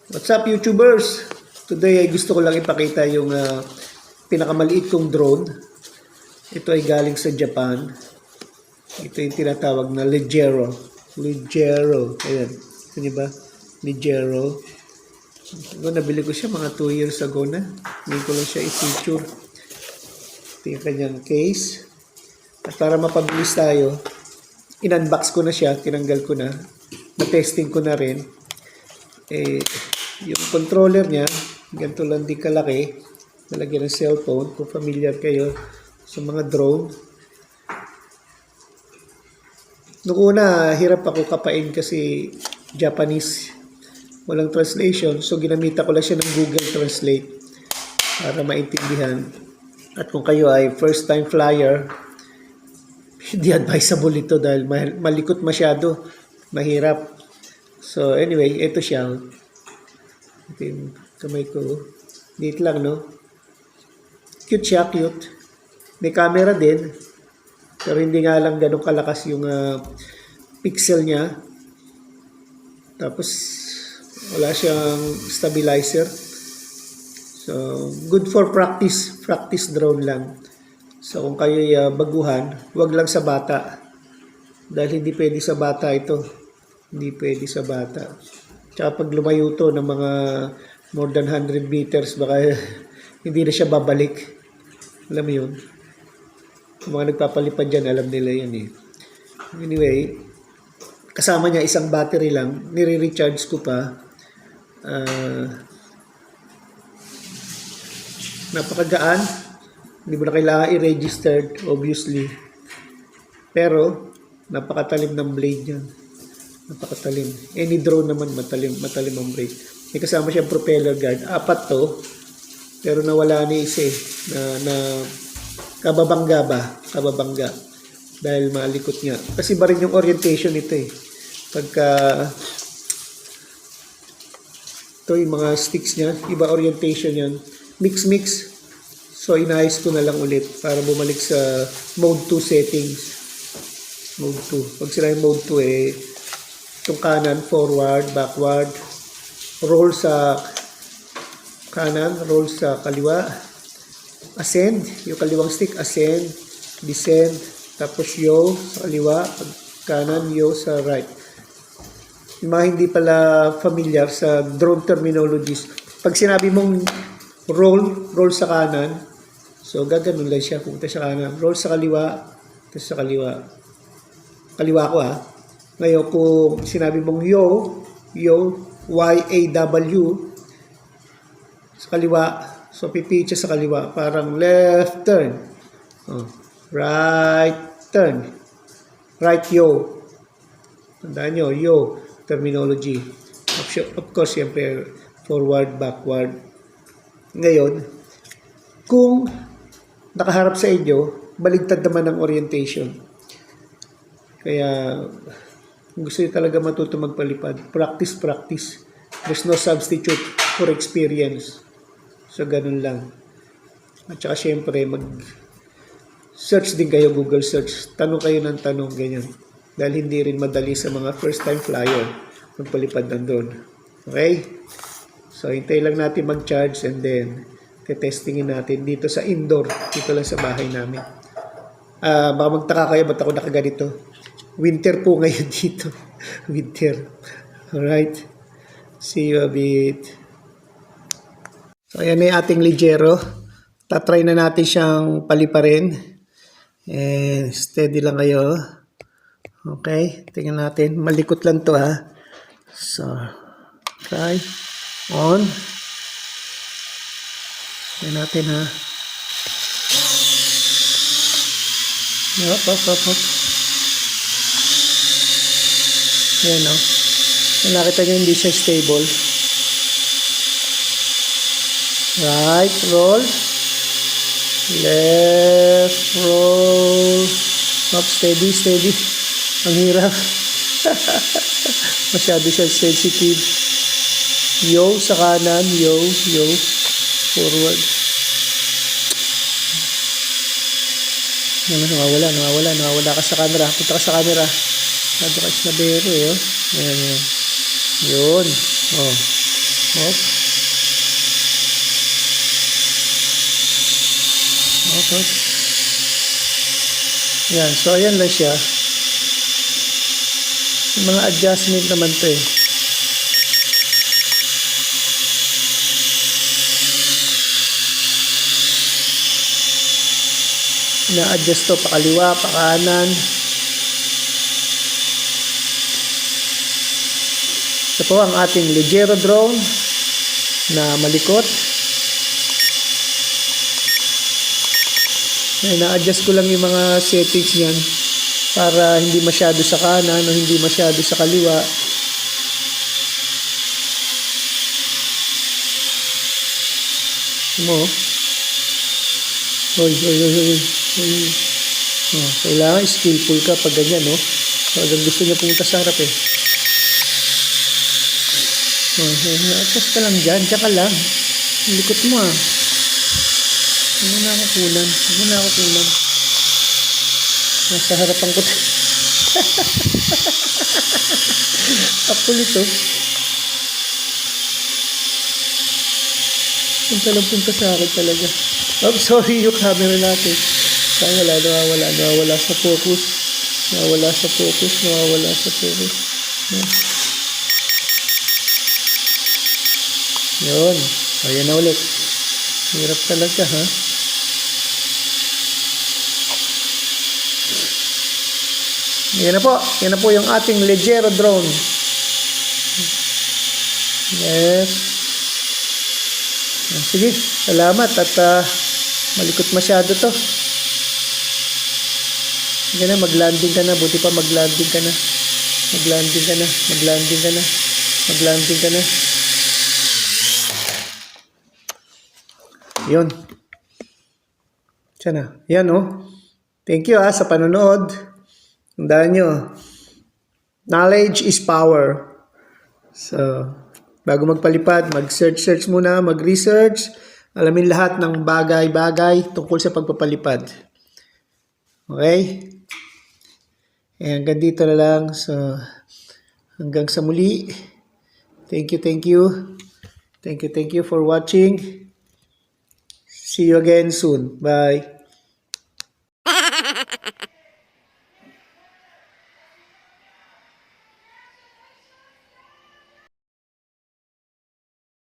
What's up, YouTubers? Today ay gusto ko lang ipakita yung pinakamaliit kong drone. Ito ay galing sa Japan. Ito yung tinatawag na Leggero. Leggero. Ayan. Ito niyo ba? Leggero. Nabili ko siya mga 2 years ago na. Hindi ko lang siya i-feature. Ito yung kanyang case. At para mapabilis tayo, in-unbox ko na siya. Tinanggal ko na. Na-testing ko na rin. Yung controller niya, ganito lang di kalaki, nalagyan ng cellphone, kung familiar kayo sa mga drone. Noong una, hirap ako kapain kasi Japanese, walang translation, so ginamita ko lang siya ng Google Translate para maintindihan. At kung kayo ay first time flyer, hindi advisable ito dahil malikot masyado, mahirap. So anyway, ito siya. Ito yung kamay ko. Dito lang, no? Cute siya, cute. May camera din. Pero hindi nga lang ganun kalakas yung pixel niya. Tapos, wala siyang stabilizer. So, good for practice. Practice drone lang. So, kung kayo'y baguhan, wag lang sa bata. Dahil hindi pwede sa bata ito. Hindi pwede sa bata. Tsaka pag lumayo to ng mga more than 100 meters, baka hindi na siya babalik. Alam mo yun? Yung mga nagpapalipad dyan, alam nila yun eh. Anyway, kasama niya isang battery lang. Nire-recharge ko pa. Napakagaan. Hindi mo na kailangan i-registered, obviously. Pero, napakatalim ng blade niya. Napakatalim. Any drone naman matalim ang blade. May kasama siyang propeller guard. 4 to. Pero nawala ni isa na kababangga ba? Kababangga. Dahil malikot niya. Kasi ba rin yung orientation nito eh. Pagka ito yung mga sticks niya. Iba orientation yan. Mix. So inayos ko na lang ulit para bumalik sa mode 2 settings. Mode 2. Pag sila yung mode 2 eh, itong kanan, forward, backward, roll sa kanan, roll sa kaliwa, ascend, yung kaliwang stick, ascend, descend, tapos yaw sa kaliwa, kanan, yaw sa right. Yung mga hindi pala familiar sa drone terminologies, pag sinabi mong roll sa kanan, so gaganon lang siya, pupunta sa kanan, roll sa kaliwa, tapos sa kaliwa. Kaliwa ko Ngayon, kung sinabi mong yo, Y-A-W, sa kaliwa, so pipitch sa kaliwa, parang left turn, right turn, right yo. Tandaan nyo, yo, terminology. Of course, siyempre, forward, backward. Ngayon, kung nakaharap sa inyo, baligtad naman ang orientation. Kaya, kung gusto nyo talaga matuto magpalipad, practice. There's no substitute for experience. So, ganun lang. At saka, syempre, mag-search din kayo, Google search. Tanong kayo ng tanong, ganyan. Dahil hindi rin madali sa mga first-time flyer magpalipad ng drone. Okay? So, hintay lang natin mag-charge and then, testingin natin dito sa indoor. Dito lang sa bahay namin. Baka magtaka kayo, ba't ako nakaganito? Winter po ngayon dito. Winter. Alright. See you a bit. So, ayan na yung ating Leggero. Tatry na natin siyang paliparin. And steady lang kayo. Okay. Tingnan natin. Malikot lang to ha. So, try. On. Tingnan natin ha. Hop. Ayan o. Nakita nyo hindi siya stable. Right, roll. Left, roll. Up, steady. Ang hirap. Masyado siya sensitive. Yo, sa kanan. Yo. Forward. Nawawala ka sa camera. Punta ka sa camera. Nado ka sa bero eh. Ayan. Yun. Oh. Hop. Hop, hop. Yan. So, ayan lang siya. Yung mga adjustment naman to eh. Na-adjust to pakaliwa, pakanan. Ito po ang ating Ligero drone na malikot. Na-adjust ko lang yung mga settings niyan para hindi masyado sa kanan o hindi masyado sa kaliwa. Mo. Hoy. Oh, kailangan skillful ka pag ganyan, no? Pag gusto niya pumunta sa harap eh. Atas ka lang dyan, tsaka lang. Likot mo ah. Ano na ako kunan? Nasa harapan ko. Ako nito. Punta sa akin talaga. I'm sorry yung camera natin. Nawawala sa focus. Nawawala sa focus. Yun. Ayan na ulit. Hirap talaga, ha? Yan na po yung ating Ligero drone. Yes. Sige, salamat at malikot masyado to. Sige na, mag-landing ka na. Buti pa mag-landing ka na. Yun. Sana. Yan, oh. Thank you, sa panonood. Tandaan nyo, knowledge is power. So, bago magpalipad, mag-search muna, mag-research, alamin lahat ng bagay-bagay tungkol sa pagpapalipad. Okay? Hanggang dito na lang. So, hanggang sa muli. Thank you for watching. See you again soon. Bye.